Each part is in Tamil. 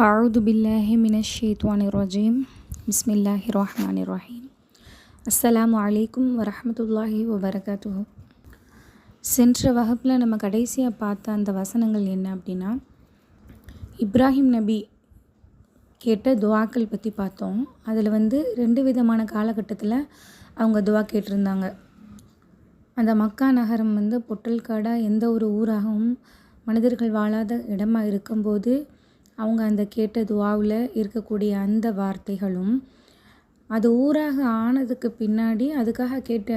أعوذ بالله من الشيطان الرجيم بسم الله الرحمن الرحيم السلام عليكم ورحمة الله وبركاته. சென்ற வகுப்பில் நம்ம கடைசியாக பார்த்த அந்த வசனங்கள் என்ன அப்படின்னா, இப்ராஹிம் நபி கேட்ட துவாக்கள் பற்றி பார்த்தோம். அதில் ரெண்டு விதமான காலகட்டத்தில் அவங்க துவா கேட்டிருந்தாங்க. அந்த மக்கா நகரம் பொட்டல்காடாக எந்த ஒரு ஊராகவும் மனிதர்கள் வாழாத இடமா இருக்கும்போது அவங்க அந்த கேட்ட துவாவில் இருக்கக்கூடிய அந்த வார்த்தைகளும், அது ஊராக ஆனதுக்கு பின்னாடி அதுக்காக கேட்ட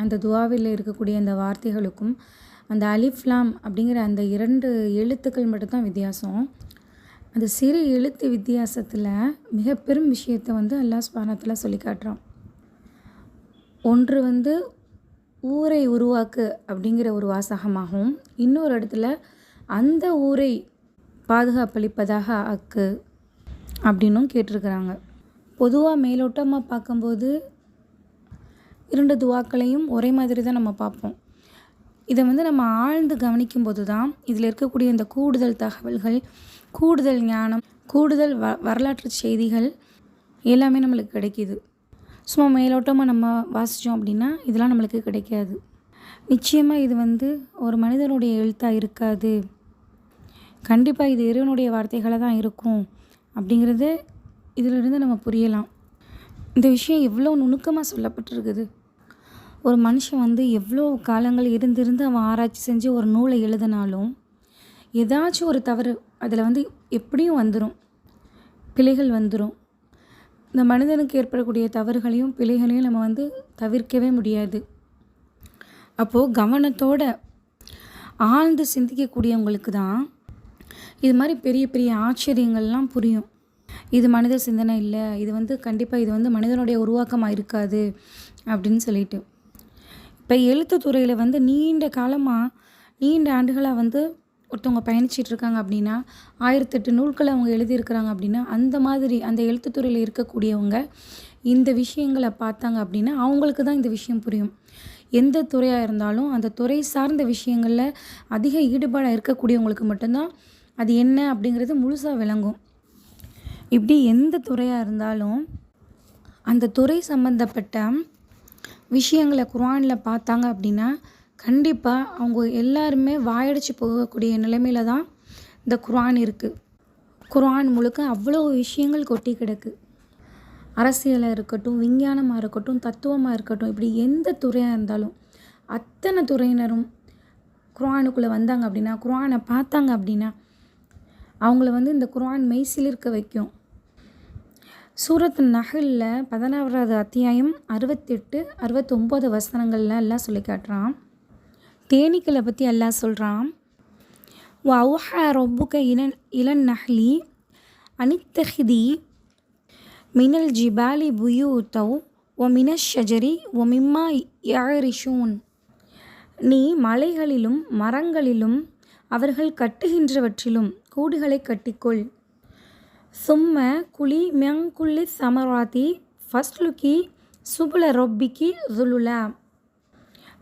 அந்த துவாவில் இருக்கக்கூடிய அந்த வார்த்தைகளுக்கும் அந்த அலிஃப்லாம் அப்படிங்கிற அந்த 2 எழுத்துக்கள் மட்டும்தான் வித்தியாசம். அந்த சிறு எழுத்து வித்தியாசத்தில் மிக பெரும் விஷயத்தை அல்லாஹ் சுப்ஹானஹு வ தஆலா சொல்லி காட்டுறான். ஒன்று ஊரை உருவாக்கு அப்படிங்கிற ஒரு வாசகமாகவும், இன்னொரு இடத்துல அந்த ஊரை பாதுகாப்பளிப்பதாக ஆக்கு அப்படின்னும் கேட்டிருக்கிறாங்க. பொதுவாக மேலோட்டமாக பார்க்கும்போது 2 துவாக்களையும் ஒரே மாதிரி தான் நம்ம பார்ப்போம். இதை நம்ம ஆழ்ந்து கவனிக்கும்போது தான் இதில் இருக்கக்கூடிய இந்த கூடுதல் தகவல்கள், கூடுதல் ஞானம், கூடுதல் வரலாற்று செய்திகள் எல்லாமே நம்மளுக்கு கிடைக்கிது. சும்மா மேலோட்டமாக நம்ம வாசித்தோம் அப்படின்னா இதெல்லாம் நம்மளுக்கு கிடைக்காது. நிச்சயமாக இது ஒரு மனிதனுடைய எழுத்தாக இருக்காது. கண்டிப்பாக இது இறைவனுடைய வார்த்தைகளாக தான் இருக்கும் அப்படிங்கிறது இதிலிருந்து நம்ம புரியலாம். இந்த விஷயம் எவ்வளோ நுணுக்கமாக சொல்லப்பட்டிருக்குது. ஒரு மனுஷன் எவ்வளோ காலங்கள் இருந்து அவன் ஆராய்ச்சி செஞ்சு ஒரு நூலை எழுதினாலும் ஏதாச்சும் ஒரு தவறு அதில் எப்படியும் வந்துடும், பிழைகள் வந்துடும். இந்த மனிதனுக்கு ஏற்படக்கூடிய தவறுகளையும் பிழைகளையும் நம்ம தவிர்க்கவே முடியாது. அப்போது கவனத்தோடு ஆழ்ந்து சிந்திக்கக்கூடியவங்களுக்கு தான் இது மாதிரி பெரிய பெரிய ஆச்சரியங்கள்லாம் புரியும். இது மனித சிந்தனை இல்லை, இது கண்டிப்பாக இது மனிதனுடைய உருவாக்கமாக இருக்காது அப்படின்னு சொல்லிட்டு. இப்போ எழுத்துத்துறையில் நீண்ட காலமாக நீண்ட ஆண்டுகளாக ஒருத்தவங்க பயணிச்சிட்ருக்காங்க அப்படின்னா, 1008 நூல்களை அவங்க எழுதியிருக்கிறாங்க அப்படின்னா, அந்த மாதிரி அந்த எழுத்துத்துறையில் இருக்கக்கூடியவங்க இந்த விஷயங்களை பார்த்தாங்க அப்படின்னா அவங்களுக்கு தான் இந்த விஷயம் புரியும். எந்த துறையாக இருந்தாலும் அந்த துறை சார்ந்த விஷயங்களில் அதிக ஈடுபாடாக இருக்கக்கூடியவங்களுக்கு மட்டும்தான் அது என்ன அப்படிங்கிறது முழுசாக விளங்கும். இப்படி எந்த துறையாக இருந்தாலும் அந்த துறை சம்மந்தப்பட்ட விஷயங்களை குர்ஆனில் பார்த்தாங்க அப்படின்னா கண்டிப்பாக அவங்க எல்லாருமே வாயடிச்சு போகக்கூடிய நிலைமையில் தான் இந்த குர்ஆன் இருக்குது. குர்ஆன் முழுக்க அவ்வளோ விஷயங்கள் கொட்டி கிடக்கு. அரசியலாக இருக்கட்டும், விஞ்ஞானமாக இருக்கட்டும், தத்துவமாக இருக்கட்டும், இப்படி எந்த துறையாக இருந்தாலும் அத்தனை துறையினரும் குர்ஆனுக்குள்ளே வந்தாங்க அப்படின்னா, குர்ஆனை பார்த்தாங்க அப்படின்னா அவங்கள இந்த குர்ஆன் மெய்சிலிருக்க வைக்கும். சூரத் நஹ்லில் 16வது அத்தியாயம் 68, 69 வசனங்களில் அல்லாஹ் சொல்லி காட்டுறான். தேனீக்களை பற்றி அல்லாஹ் சொல்கிறான். வ அவ்ஹா ரப்புக இலன் நஹ்லி அனித்தஹிதி மினல் ஜிபாலி புயூத்தவ் ஒ மினஷ் ஷஜரி ஒ மிம்மா யஅரிஷூன். நீ மலைகளிலும் மரங்களிலும் அவர்கள் கட்டுகின்றவற்றிலும் கூடுகளை கட்டிக்கொள். சும்ம குலி மியங்குல்லி சமராத்தி ஃபஸ்லுக்கி சுபுல ரொப்பிக்கி ஜுலுலா.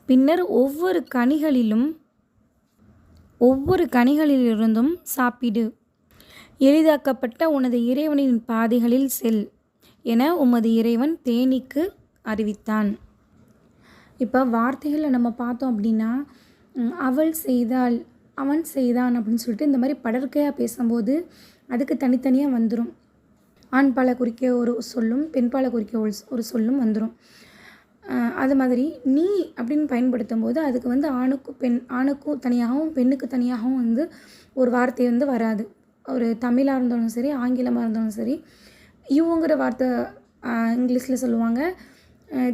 பின்னர் ஒவ்வொரு கனிகளிலிருந்தும் சாப்பிடு. எளிதாக்கப்பட்ட உனது இறைவனின் பாதைகளில் செல் என உமது இறைவன் தேனீக்கு அறிவித்தான். இப்போ வார்த்தைகளில் நம்ம பார்த்தோம் அப்படின்னா, அவள் செய்தாள், அவன் செய்தான் அப்படின்னு சொல்லிட்டு இந்த மாதிரி படர்க்கையாக பேசும்போது அதுக்கு தனித்தனியாக வந்துடும். ஆண் பாலை குறிக்க ஒரு சொல்லும், பெண் பாலை குறிக்க ஒரு சொல்லும் வந்துடும். அது மாதிரி நீ அப்படின்னு பயன்படுத்தும் போது அதுக்கு ஆணுக்கும் தனியாகவும் பெண்ணுக்கு தனியாகவும் ஒரு வார்த்தை வராது. ஒரு தமிழாக இருந்தாலும் சரி, ஆங்கிலமாக இருந்தாலும் சரி, யூங்கிற வார்த்தை இங்கிலீஷில் சொல்லுவாங்க,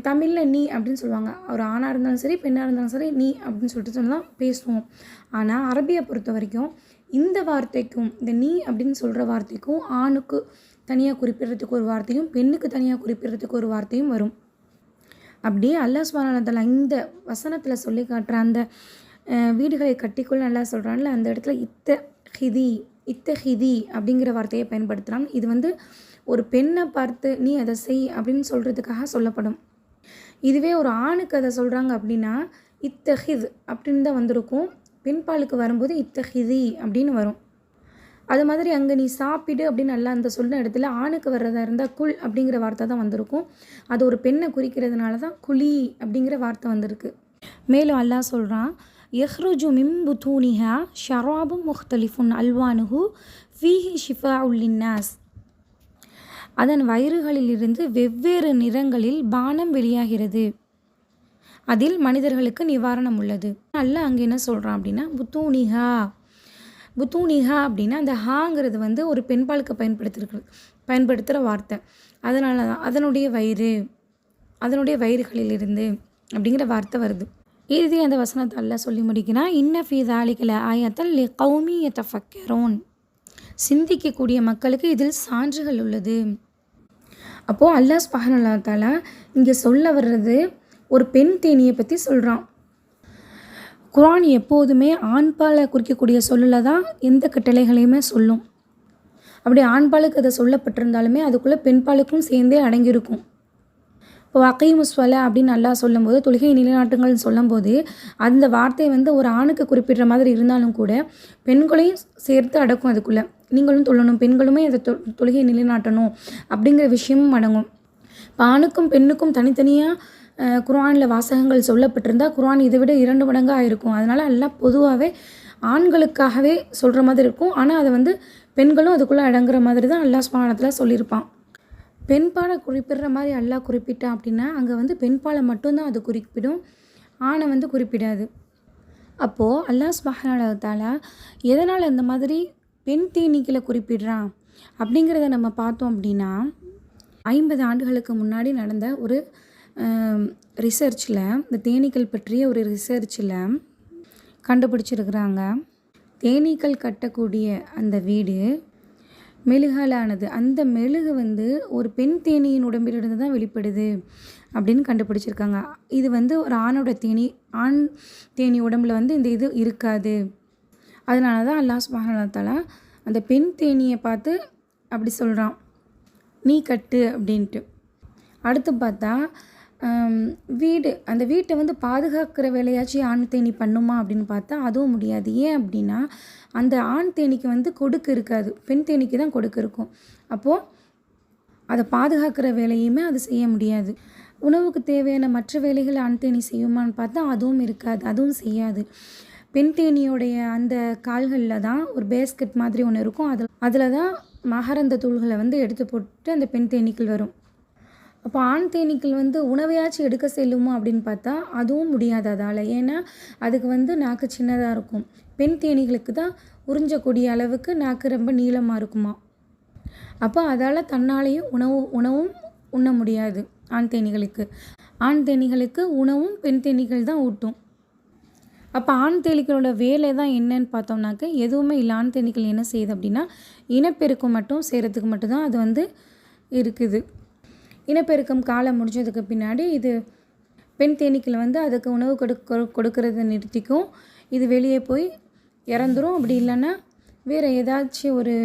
தமிழில் நீ அப்படின்னு சொல்லுவாங்க. ஒரு ஆணாக இருந்தாலும் சரி, பெண்ணாக இருந்தாலும் சரி, நீ அப்படின்னு சொல்லிட்டு தான் பேசுவோம். ஆனால் அரபியை பொறுத்த வரைக்கும் இந்த வார்த்தைக்கும், இந்த நீ அப்படின்னு சொல்கிற வார்த்தைக்கும் ஆணுக்கு தனியாக குறிப்பிடுறதுக்கு ஒரு வார்த்தையும் பெண்ணுக்கு தனியாக குறிப்பிடுறதுக்கு ஒரு வார்த்தையும் வரும். அப்படியே அல்லாஹ் சுப்ஹானஹு வ தஆலா இந்த வசனத்தில் சொல்லி காட்டுற அந்த வீடுகளை கட்டிக்கொள் நல்லா சொல்கிறான்ல, அந்த இடத்துல இத்தஹிதி அப்படிங்கிற வார்த்தையை பயன்படுத்துகிறான். இது ஒரு பெண்ணை பார்த்து நீ அதை செய் அப்படின்னு சொல்கிறதுக்காக சொல்லப்படும். இதுவே ஒரு ஆணுக்கு அதை சொல்கிறாங்க அப்படின்னா இத்தஹித் அப்படின்னு தான் வந்திருக்கும். பெண்பாலுக்கு வரும்போது இத்தஹிதி அப்படின்னு வரும். அது மாதிரி அங்கே நீ சாப்பிடு அப்படின்னு நல்லா அந்த சொன்ன இடத்துல ஆணுக்கு வர்றதா இருந்தால் குல் அப்படிங்கிற வார்த்தை தான் வந்திருக்கும். அது ஒரு பெண்ணை குறிக்கிறதுனால தான் குலி அப்படிங்கிற வார்த்தை வந்திருக்கு. மேலும் அல்லாஹ் சொல்கிறான், யஹ்ருஜு மின் புத்தூனிஹா ஷராபும் முஹ்தலிஃபுன் அல்வானுஹு ஃபீஹி ஷிஃபாஉல் லின்னாஸ். அதன் வயிறுகளிலிருந்து வெவ்வேறு நிறங்களில் பானம் வெளியாகிறது, அதில் மனிதர்களுக்கு நிவாரணம் உள்ளது. அல்லாஹ் அங்கே என்ன சொல்கிறான் அப்படின்னா, புத்தூனிஹா அப்படின்னா அந்த ஹாங்கிறது வந்து ஒரு பெண்பாலுக்கு பயன்படுத்துகிற வார்த்தை. அதனால தான் அதனுடைய வயிறுகளிலிருந்து அப்படிங்கிற வார்த்தை வருது. இறுதி அந்த வசனத்தை அல்லாஹ் சொல்லி முடிக்கிறான், இன்ன ஃபீ ஸாலிக லஆயத்தன் லிகௌமி யதஃபக்கரூன். சிந்திக்கக்கூடிய மக்களுக்கு இதில் சான்றுகள் உள்ளது. அப்போது அல்லாஹ் சுப்ஹானஹு வ தஆலா இங்கே சொல்ல வர்றது ஒரு பெண் தேனியை பற்றி சொல்கிறான். குர்ஆன் எப்போதுமே ஆண்பாலை குறிக்கக்கூடிய சொல்லில் தான் எந்த கட்டளைகளையுமே சொல்லும். அப்படி ஆண்பாலுக்கு அதை சொல்லப்பட்டிருந்தாலுமே அதுக்குள்ளே பெண்பாலுக்கும் சேர்ந்தே அடங்கியிருக்கும். இப்போ அகீமுஸ்ஸலா அப்படின்னு அல்லாஹ் சொல்லும்போது, தொழுகை நிலைநாட்டுங்கள்னு சொல்லும்போது அந்த வார்த்தை வந்து ஒரு ஆணுக்கு குறிப்பிடுற மாதிரி இருந்தாலும் கூட பெண்களையும் சேர்த்து அடக்கும். அதுக்குள்ளே நீங்களும் தொழணும், பெண்களுமே அதை தொழுகை நிலைநாட்டணும் அப்படிங்கிற விஷயமும் அடங்கும். இப்போ ஆணுக்கும் பெண்ணுக்கும் தனித்தனியாக குர்ஆனில் வாசகங்கள் சொல்லப்பட்டிருந்தால் குர்ஆன் இதை விட 2 மடங்காக இருக்கும். அதனால் அல்லாஹ் பொதுவாகவே ஆண்களுக்காகவே சொல்கிற மாதிரி இருக்கும். ஆனால் அதை வந்து பெண்களும் அதுக்குள்ளே அடங்குற மாதிரி தான் அல்லாஹ் சுப்ஹானஹு வ தஆலா சொல்லியிருப்பான். பெண்பாலை குறிப்பிடுற மாதிரி அல்லாஹ் குறிப்பிட்டான் அப்படின்னா அங்கே வந்து பெண்பாலை மட்டும்தான் அது குறிப்பிடும், ஆணை வந்து குறிப்பிடாது. அப்போது அல்லாஹ் சுப்ஹானஹு வ தஆலா எதனால் இந்த மாதிரி பெண் தேனீக்களை குறிப்பிடுறான் அப்படிங்கிறத நம்ம பார்த்தோம் அப்படின்னா, 50 ஆண்டுகளுக்கு முன்னாடி நடந்த ஒரு ரிசர்ச்சில், இந்த தேனீக்கள் பற்றிய ஒரு ரிசர்ச்சில் கண்டுபிடிச்சிருக்கிறாங்க. தேனீக்கள் கட்டக்கூடிய அந்த வீடு மெழுகாலானது. அந்த மெழுகு வந்து ஒரு பெண் தேனியின் உடம்பிலிருந்து தான் வெளிப்படுது அப்படின்னு கண்டுபிடிச்சிருக்காங்க. இது வந்து ஒரு ஆண் தேனி உடம்பில் வந்து இந்த இது இருக்காது. அதனால தான் அல்லாஹ் சுப்ஹானஹு வ தஆலா அந்த பெண் தேனியை பார்த்து அப்படி சொல்கிறான், நீ கட்டு அப்படின்ட்டு. அடுத்து பார்த்தா அந்த வீட்டை வந்து பாதுகாக்கிற வேலையாச்சும் ஆண் தேனி பண்ணுமா அப்படின்னு பார்த்தா அதுவும் முடியாது. ஏன் அப்படின்னா அந்த ஆண் தேனிக்கு வந்து கொடுக்கு இருக்காது, பெண் தேனிக்கு தான் கொடுக்கு இருக்கும். அப்போது அதை பாதுகாக்கிற வேலையுமே அது செய்ய முடியாது. உணவுக்கு தேவையான மற்ற வேலைகளை ஆண் தேனி செய்யுமான்னு பார்த்தா அதுவும் இருக்காது, அதுவும் செய்யாது. பெண் தேனியோடைய அந்த கால்களில் தான் ஒரு பேஸ்கெட் மாதிரி ஒன்று இருக்கும். அதில் தான் மகரந்த தூள்களை வந்து எடுத்து போட்டு அந்த பெண் தேனீக்கள் வரும். அப்போ ஆண் தேனீக்கள் வந்து உணவையாச்சும் எடுக்க செல்லுமா அப்படின்னு பார்த்தா அதுவும் முடியாது அதால். ஏன்னா அதுக்கு வந்து நாக்கு சின்னதாக இருக்கும். பெண் தேனீகளுக்கு தான் உறிஞ்சக்கூடிய அளவுக்கு நாக்கு ரொம்ப நீளமாக இருக்குமா. அப்போ அதால் தன்னாலேயும் உணவும் உண்ண முடியாது ஆண் தேனீகளுக்கு. ஆண் தேனீகளுக்கு உணவும் பெண் தேனீகள் தான் ஊட்டும். அப்போ ஆண் தேனீக்களோட வேலை தான் என்னன்னு பார்த்தோம்னாக்க எதுவுமே இல்லை. ஆண் தேனீக்கள் என்ன செய்யுது அப்படின்னா இனப்பெருக்கம் மட்டும் செய்கிறதுக்கு மட்டும்தான் அது வந்து இருக்குது. இனப்பெருக்கம் காலம் முடிஞ்சதுக்கு பின்னாடி இது பெண் தேனீக்கள் வந்து அதுக்கு உணவு கொடுக்கறத நிறுத்திக்கும். இது வெளியே போய் இறந்துரும். அப்படி இல்லைன்னா வேறு ஏதாச்சும் ஒரு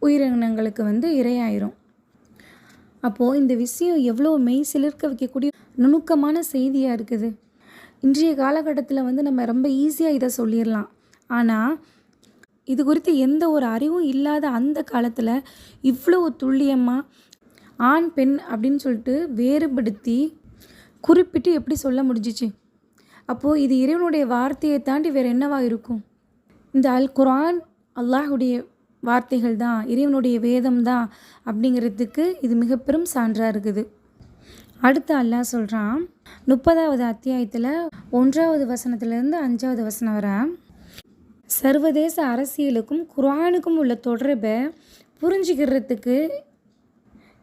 உயிரினங்களுக்கு வந்து இரையாயிரும். அப்போது இந்த விஷயம் எவ்வளோ மெய் சிலிர்க்க வைக்கக்கூடிய நுணுக்கமான செய்தியாக இருக்குது. இன்றைய காலகட்டத்தில் வந்து நம்ம ரொம்ப ஈஸியாக இதை சொல்லிடலாம். ஆனால் இது குறித்து எந்த ஒரு அறிவும் இல்லாத அந்த காலத்தில் இவ்வளோ துல்லியமாக ஆண் பெண் அப்படின்னு சொல்லிட்டு வேறுபடுத்தி குறிப்பிட்டு எப்படி சொல்ல முடிஞ்சிச்சு? அப்போது இது இறைவனுடைய வார்த்தையை தாண்டி வேறு என்னவா இருக்கும்? இந்த அல் குர்ஆன் அல்லாஹுடைய வார்த்தைகள் தான், இறைவனுடைய வேதம் தான் அப்படிங்கிறதுக்கு இது மிக பெரும் சான்றாக இருக்குது. அடுத்து அல்லாஹ் சொல்கிறான் 30வது அத்தியாயத்தில் 1வது வசனத்திலேருந்து 5வது வசனம் வரை, சர்வதேச அரசியலுக்கும் குர்ஆனுக்கும் உள்ள தொடர்பை புரிஞ்சுக்கிறதுக்கு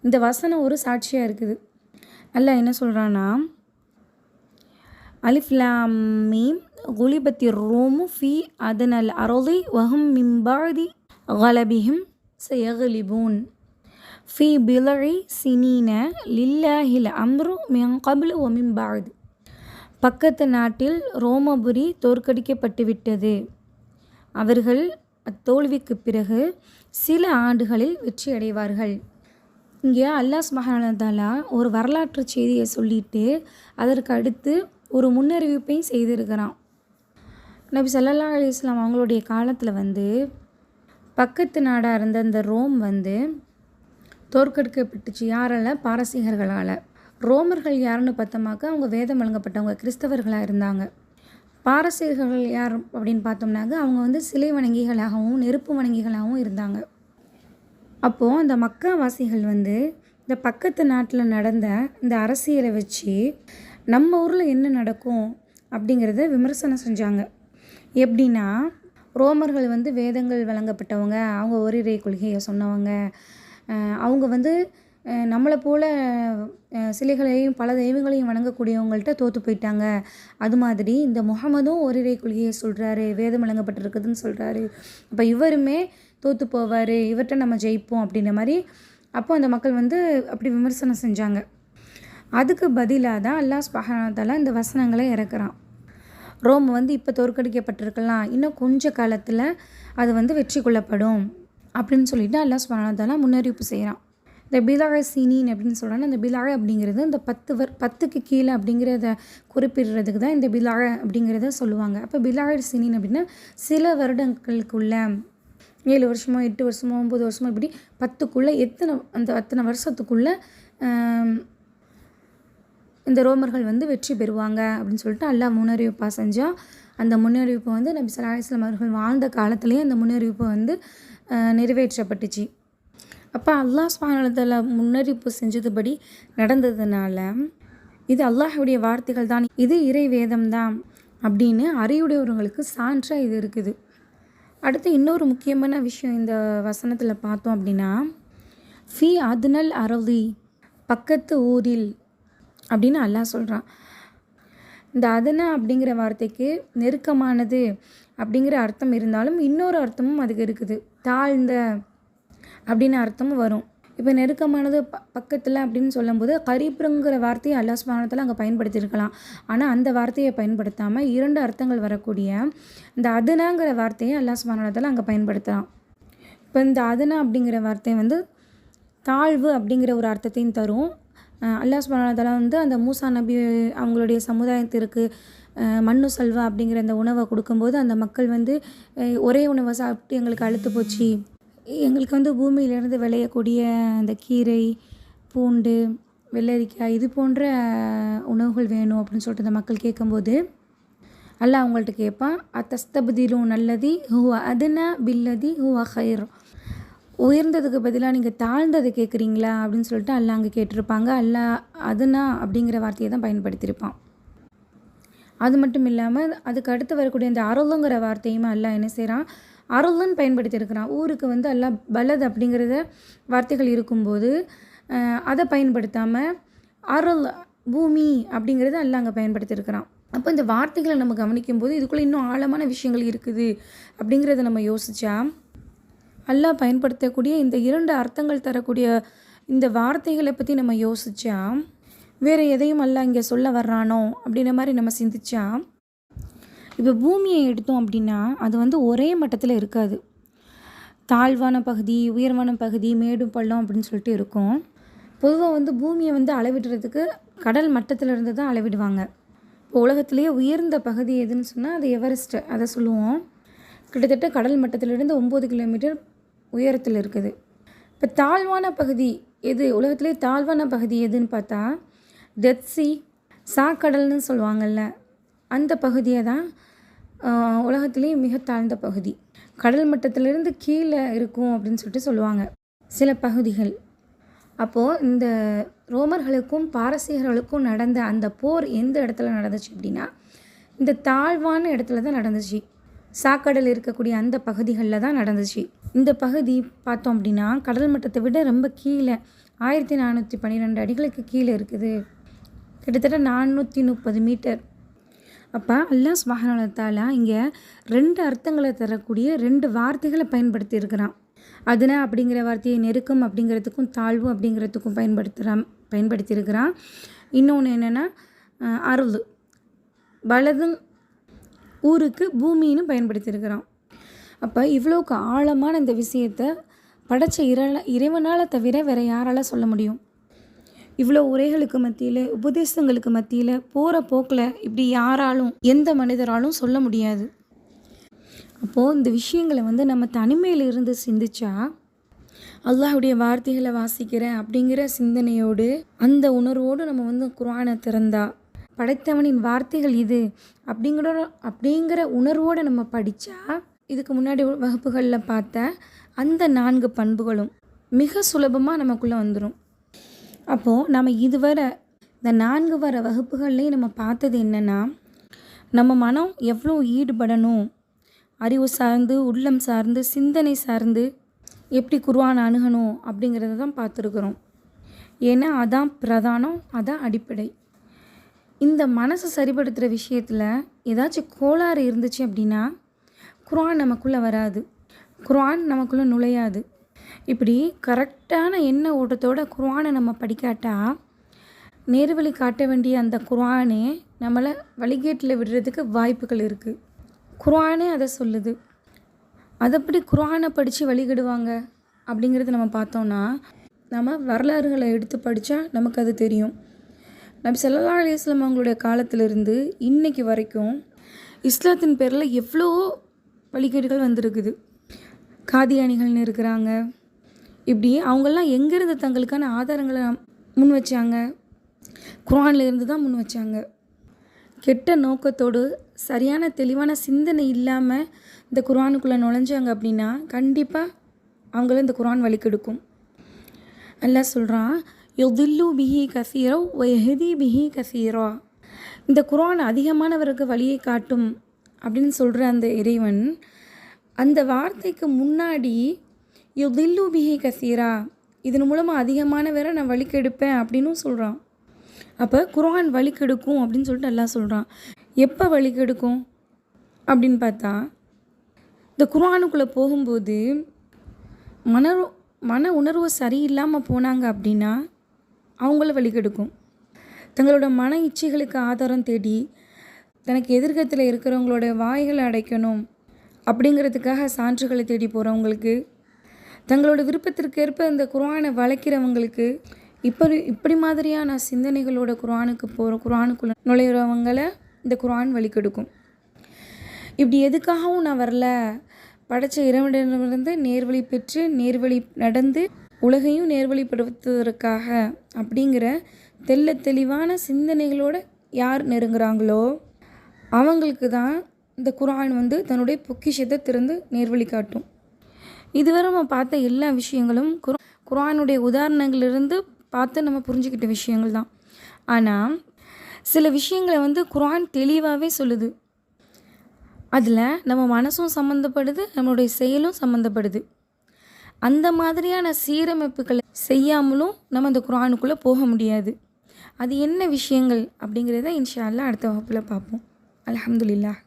இந்த வசனம் ஒரு சாட்சியாக இருக்குது. அல்லாஹ் என்ன சொல்கிறான்னா, அலிஃப் லாம் மீம் குலிபத்திர் ரூமு ஃபி அதனல் அர்தி வஹும் மின் பஅதி கலபிஹிம் சயக்லிபூன் ஃபி பிலஇ சினீன லில்லாஹில் அம்ரு மின் கப்லு வ மின் பஅத். பக்கத்து நாட்டில் ரோமபுரி தோற்கடிக்கப்பட்டு விட்டது. அவர்கள் அத்தோல்விக்கு பிறகு சில ஆண்டுகளில் வெற்றி அடைவார்கள். இங்கே அல்லாஹ் சுப்ஹானஹு வ தஆலா ஒரு வரலாற்று செய்தியை சொல்லிட்டு அதற்கு அடுத்து ஒரு முன்னறிவிப்பையும் செய்திருக்கிறான். நபி ஸல்லல்லாஹு அலைஹி வஸல்லம் அவங்களுடைய காலத்தில் வந்து பக்கத்து நாடாக இருந்த இந்த ரோம் வந்து தோற்கடிக்கப்பட்டுச்சு. யாரால்? பாரசீகர்களால். ரோமர்கள் யாருன்னு பார்த்தோமாக்கா அவங்க வேதம் வழங்கப்பட்டவங்க, கிறிஸ்தவர்களாக இருந்தாங்க. பாரசீகர்கள் யார் அப்படின்னு பார்த்தோம்னாக்க அவங்க வந்து சிலை வணங்கிகளாகவும் நெருப்பு வணங்கிகளாகவும் இருந்தாங்க. அப்போது அந்த மக்காவாசிகள் வந்து இந்த பக்கத்து நாட்டில் நடந்த இந்த அரசியலை வச்சு நம்ம ஊரில் என்ன நடக்கும் அப்படிங்கிறத விமர்சனம் செஞ்சாங்க. எப்படின்னா, ரோமர்கள் வந்து வேதங்கள் வழங்கப்பட்டவங்க, அவங்க ஓரிரை கொள்கையை சொன்னவங்க, அவங்க வந்து நம்மளை போல் சிலைகளையும் பல தெய்வங்களையும் வணங்கக்கூடியவங்கள்ட்ட தோற்று போயிட்டாங்க. அது மாதிரி இந்த முகமதும் ஓரிரை கொள்கையை சொல்கிறாரு, வேதம் வழங்கப்பட்டிருக்குதுன்னு சொல்கிறாரு, அப்போ இவருமே தோற்று போவார், இவர்கிட்ட நம்ம ஜெயிப்போம் அப்படின்ற மாதிரி அப்போ அந்த மக்கள் வந்து அப்படி விமர்சனம் செஞ்சாங்க. அதுக்கு பதிலாக தான் அல்லாஹ் சுப்ஹானஹு வ தஆலா இந்த வசனங்களை இறக்குறான். ரோம் வந்து இப்போ தோற்கடிக்கப்பட்டிருக்கலாம், இன்னும் கொஞ்ச காலத்தில் அது வந்து வெற்றி கொள்ளப்படும் அப்படின்னு சொல்லிட்டு அல்லாஹ் சுப்ஹானஹு வ தஆலா முன்னறிவிப்பு செய்கிறான். இந்த பிலாக சீனின் அப்படின்னு சொல்கிறாங்க. அந்த பிலாக அப்படிங்கிறது இந்த 10க்கு கீழே அப்படிங்கிறத குறிப்பிடுறதுக்கு தான் இந்த பிலாக அப்படிங்கிறத சொல்லுவாங்க. அப்போ பிலாக சீனின் அப்படின்னா சில வருடங்களுக்குள்ள 7 வருஷமோ 8 வருஷமோ 9 வருஷமோ இப்படி 10க்குள்ளே அத்தனை வருஷத்துக்குள்ளே இந்த ரோமர்கள் வந்து வெற்றி பெறுவாங்க அப்படின்னு சொல்லிட்டு அல்லாஹ் முன்னறிவிப்பாக செஞ்சால், அந்த முன்னறிவிப்பு வந்து நபி ஸல்லல்லாஹு அலைஹி வஸல்லம் அவர்கள் வாழ்ந்த காலத்துலேயே அந்த முன்னறிவிப்பு வந்து நிறைவேற்றப்பட்டுச்சு. அப்போ அல்லாஹ் சுப்ஹானஹு வ தஆலா முன்னறிவிப்பு செஞ்சதுபடி நடந்ததுனால இது அல்லாஹ்வுடைய வார்த்தைகள் தான், இது இறை வேதம் தான் அப்படின்னு அறிவுடையவர்களுக்கு சான்றாக இது இருக்குது. அடுத்து இன்னொரு முக்கியமான விஷயம் இந்த வசனத்தில் பார்த்தோம் அப்படின்னா, ஃபி அதுனல் அரதி, பக்கத்து ஊரில் அப்படின்னு அல்லாஹ் சொல்கிறான். இந்த அதனா அப்படிங்கிற வார்த்தைக்கு நெருக்கமானது அப்படிங்கிற அர்த்தம் இருந்தாலும் இன்னொரு அர்த்தமும் அதுக்கு இருக்குது. தாழ்ந்த அப்படின்னு அர்த்தமும் வரும். இப்போ நெருக்கமானது பக்கத்தில் அப்படின்னு சொல்லும்போது கரீப்ங்கிற வார்த்தையை அல்லாஹ் சுப்ஹானஹு வ தஆலா அங்கே பயன்படுத்தியிருக்கலாம். ஆனால் அந்த வார்த்தையை பயன்படுத்தாமல் 2 அர்த்தங்கள் வரக்கூடிய இந்த அதுனாங்கிற வார்த்தையை அல்லாஹ் சுப்ஹானஹு வ தஆலா அங்கே பயன்படுத்தலாம். இப்போ இந்த அதுனா அப்படிங்கிற வார்த்தை வந்து தாழ்வு அப்படிங்கிற ஒரு அர்த்தத்தையும் தரும். அல்லாஹ் சுப்ஹானஹு வ தஆலா வந்து அந்த மூசா நபி அவங்களுடைய சமுதாயத்திற்கு மண்ணு சல்வா அப்படிங்கிற அந்த உணவை கொடுக்கும்போது அந்த மக்கள் வந்து ஒரே உணவை சாப்பிட்டு எங்களுக்கு அழுத்து போச்சு, எங்களுக்கு வந்து பூமியிலேருந்து விளையக்கூடிய அந்த கீரை, பூண்டு, வெள்ளரிக்காய் இது போன்ற உணவுகள் வேணும் அப்படின்னு சொல்லிட்டு அந்த மக்கள் கேட்கும்போது அல்லாஹ் அவங்கள்ட்ட கேட்பான், அத்தஸ்தப்திலூன அல்லதி ஹுவ அதுனா பில்லதி ஹுவ கைர், உயர்ந்ததுக்கு பதிலாக நீங்கள் தாழ்ந்ததை கேட்குறீங்களா அப்படின்னு சொல்லிட்டு அல்லாஹ் அங்கே கேட்டிருப்பாங்க. அல்லாஹ் அதுனா அப்படிங்கிற வார்த்தையை தான் பயன்படுத்தியிருப்பான். அது மட்டும் இல்லாமல் அதுக்கு அடுத்து வரக்கூடிய இந்த அருளுங்கிற வார்த்தையுமே அல்லாஹ் என்ன செய்கிறான், அருள்னு பயன்படுத்தியிருக்கிறான். ஊருக்கு வந்து அல்லாஹ் பலத் அப்படிங்கிறத வார்த்தைகள் இருக்கும்போது அதை பயன்படுத்தாமல் அருள் பூமி அப்படிங்கிறத அல்லாஹ் அங்கே பயன்படுத்தியிருக்கிறான். அப்போ இந்த வார்த்தைகளை நம்ம கவனிக்கும்போது இதுக்குள்ளே இன்னும் ஆழமான விஷயங்கள் இருக்குது அப்படிங்கிறத நம்ம யோசித்தா, அல்லாஹ் பயன்படுத்தக்கூடிய இந்த 2 அர்த்தங்கள் தரக்கூடிய இந்த வார்த்தைகளை பற்றி நம்ம யோசித்தா, வேறு எதையும் அல்லாஹ் இங்கே சொல்ல வர்றானோ அப்படின்ற மாதிரி நம்ம சிந்திச்சா, இப்போ பூமியை எடுத்தோம் அப்படின்னா அது வந்து ஒரே மட்டத்தில் இருக்காது. தாழ்வான பகுதி, உயர்வான பகுதி, மேடும் பள்ளம் அப்படின்னு சொல்லிட்டு இருக்கும். பொதுவாக வந்து பூமியை வந்து அளவிடுறதுக்கு கடல் மட்டத்திலிருந்து தான் அளவிடுவாங்க. இப்போ உலகத்திலேயே உயர்ந்த பகுதி எதுன்னு சொன்னால் அது எவரெஸ்ட், அதை சொல்லுவோம். கிட்டத்தட்ட கடல் மட்டத்திலிருந்து 9 கிலோமீட்டர் உயரத்தில் இருக்குது. இப்போ தாழ்வான பகுதி எது, உலகத்திலே தாழ்வான பகுதி எதுன்னு பார்த்தா டெத் சி, சாக்கடல்னு சொல்லுவாங்கள்ல, அந்த பகுதியை தான் உலகத்திலேயே மிக தாழ்ந்த பகுதி. கடல் மட்டத்திலிருந்து கீழே இருக்கும் அப்படின்னு சொல்லிட்டு சொல்லுவாங்க சில பகுதிகள். அப்போது இந்த ரோமர்களுக்கும் பாரசீகர்களுக்கும் நடந்த அந்த போர் எந்த இடத்துல நடந்துச்சு அப்படின்னா இந்த தாழ்வான இடத்துல தான் நடந்துச்சு. சாக்கடல் இருக்கக்கூடிய அந்த பகுதிகளில் தான் நடந்துச்சு. இந்த பகுதி பார்த்தோம் அப்படின்னா கடல் மட்டத்தை விட ரொம்ப கீழே 1412 அடிகளுக்கு கீழே இருக்குது, கிட்டத்தட்ட 430 மீட்டர். அப்போ அல்லாஹ் சுப்ஹானஹு வ தஆலா இங்கே 2 அர்த்தங்களை தரக்கூடிய 2 வார்த்தைகளை பயன்படுத்தி இருக்கிறான். அதுனா அப்படிங்கிற வார்த்தையை நெருக்கம் அப்படிங்கிறதுக்கும் தாழ்வு அப்படிங்கிறதுக்கும் பயன்படுத்தியிருக்கிறான். இன்னொன்று என்னென்னா அருள், வலது ஊருக்கு பூமின்னு பயன்படுத்தியிருக்கிறான். அப்போ இவ்வளோக்கு ஆழமான இந்த விஷயத்தை படைச்ச இறைவனால் தவிர வேறு யாரால் சொல்ல முடியும்? இவ்வளோ உரைகளுக்கு மத்தியில், உபதேசங்களுக்கு மத்தியில் போகிற போக்கில் இப்படி யாராலும், எந்த மனிதராலும் சொல்ல முடியாது. அப்போது இந்த விஷயங்களை வந்து நம்ம தனிமையில் இருந்து சிந்திச்சா அல்லாஹ்வுடைய வார்த்தைகளை வாசிக்கிறேன் அப்படிங்கிற சிந்தனையோடு அந்த உணர்வோடு நம்ம வந்து குர்ஆனை திறந்தா படைத்தவனின் வார்த்தைகள் இது அப்படிங்கிற உணர்வோடு நம்ம படித்தா இதுக்கு முன்னாடி வகுப்புகளில் பார்த்த அந்த 4 பண்புகளும் மிக சுலபமாக நமக்குள்ளே வந்துடும். அப்போது நம்ம இதுவரை இந்த 4 வர வகுப்புகள்லேயும் நம்ம பார்த்தது என்னென்னா, நம்ம மனம் எவ்வளோ ஈடுபடணும், அறிவு சார்ந்து, உள்ளம் சார்ந்து, சிந்தனை சார்ந்து எப்படி குர்ஆனை அணுகணும் அப்படிங்கிறத தான் பார்த்துருக்குறோம். ஏன்னா அதான் பிரதானம், அதான் அடிப்படை. இந்த மனசை சரிப்படுத்துகிற விஷயத்தில் ஏதாச்சும் கோளாறு இருந்துச்சு அப்படின்னா குர்ஆன் நமக்குள்ளே வராது, குர்ஆன் நமக்குள்ளே நுழையாது. இப்படி கரெக்டான எண்ண ஓட்டத்தோட குர்ஆனை நம்ம படிக்காட்டா நேர்வழி காட்ட வேண்டிய அந்த குர்ஆனே நம்மளை வழிகேட்டில் விடுறதுக்கு வாய்ப்புகள் இருக்குது. குர்ஆனே அதை சொல்லுது. அதைப்படி குர்ஆனை படித்து வழிகிடுவாங்க அப்படிங்கிறது நம்ம பார்த்தோன்னா நம்ம வரலாறுகளை எடுத்து படித்தா நமக்கு அது தெரியும். நபி ஸல்லல்லாஹு அலைஹி வஸல்லம் அவங்களுடைய காலத்திலிருந்து இன்றைக்கி வரைக்கும் இஸ்லாத்தின் பேரில் எவ்வளோ வழிகேடுகள் வந்திருக்குது. காதியானிகள்னு இருக்கிறாங்க. இப்படி அவங்கெல்லாம் எங்கேருந்து தங்களுக்கான ஆதாரங்களை முன் வச்சாங்க? குர்ஆனில் இருந்து தான் முன் வச்சாங்க. கெட்ட நோக்கத்தோடு சரியான தெளிவான சிந்தனை இல்லாமல் இந்த குர்ஆனுக்குள்ளே நுழைஞ்சாங்க அப்படின்னா கண்டிப்பாக அவங்கள இந்த குர்ஆன் வழிகெடுக்கும். அல்லாஹ் சொல்கிறான், யுதில்லு பிஹி கஸீரா வ யஹ்தி பிஹி கஸீரா. இந்த குர்ஆன் அதிகமானவருக்கு வழியை காட்டும் அப்படின்னு சொல்கிற அந்த இறைவன் அந்த வார்த்தைக்கு முன்னாடி யுதில்லு பிஹி கஸீரா, இதன் மூலமாக அதிகமானவரை நான் வழிகெடுப்பேன் அப்படின்னு சொல்கிறான். அப்போ குர்ஆன் வழிகெடுக்கும் அப்படின்னு சொல்லிட்டு அல்லாஹ் சொல்கிறான். எப்போ வழிகெடுக்கும் அப்படின்னு பார்த்தா இந்த குர்ஆனுக்குள்ளே போகும்போது மன உணர்வு சரியில்லாமல் போனாங்க அப்படின்னா அவங்கள வழிகெடுக்கும். தங்களோட மன இச்சைகளுக்கு ஆதாரம் தேடி தனக்கு எதிர்கத்தில் இருக்கிறவங்களோட வாய்களை அடைக்கணும் அப்படிங்கிறதுக்காக சான்றுகளை தேடி போகிறவங்களுக்கு, தங்களோட விருப்பத்திற்கேற்ப இந்த குர்ஆனை வளைக்கிறவங்களுக்கு, இப்படி மாதிரியான சிந்தனைகளோட குர்ஆனுக்குள்ளே நுழையிறவங்களை இந்த குர்ஆன் வழிகெடுக்கும். இப்படி எதுக்காகவும் நான் வரல, படைத்த இறைவனிடமிருந்து நேர்வழி பெற்று நேர்வழி நடந்து உலகையும் நேர்வழிப்படுத்துவதற்காக அப்படிங்கிற தெளிவான சிந்தனைகளோடு யார் நெருங்குறாங்களோ அவங்களுக்கு தான் இந்த குர்ஆன் வந்து தன்னுடைய பொக்கிஷத்தை திறந்து நேர்வழி காட்டும். இதுவரை நம்ம பார்த்த எல்லா விஷயங்களும் குர்ஆனுடைய உதாரணங்களிலிருந்து பார்த்து நம்ம புரிஞ்சுக்கிட்ட விஷயங்கள் தான். ஆனால் சில விஷயங்களை வந்து குர்ஆன் தெளிவாகவே சொல்லுது. அதில் நம்ம மனசும் சம்மந்தப்படுது, நம்மளுடைய செயலும் சம்மந்தப்படுது. அந்த மாதிரியான சீரமைப்புகளை செய்யாமலும் நம்ம அந்த குர்ஆனுக்குள்ளே போக முடியாது. அது என்ன விஷயங்கள் அப்படிங்கிறத இன்ஷா அல்லாஹ் அடுத்த வகுப்பில் பார்ப்போம். அல்ஹம்துலில்லாஹ்.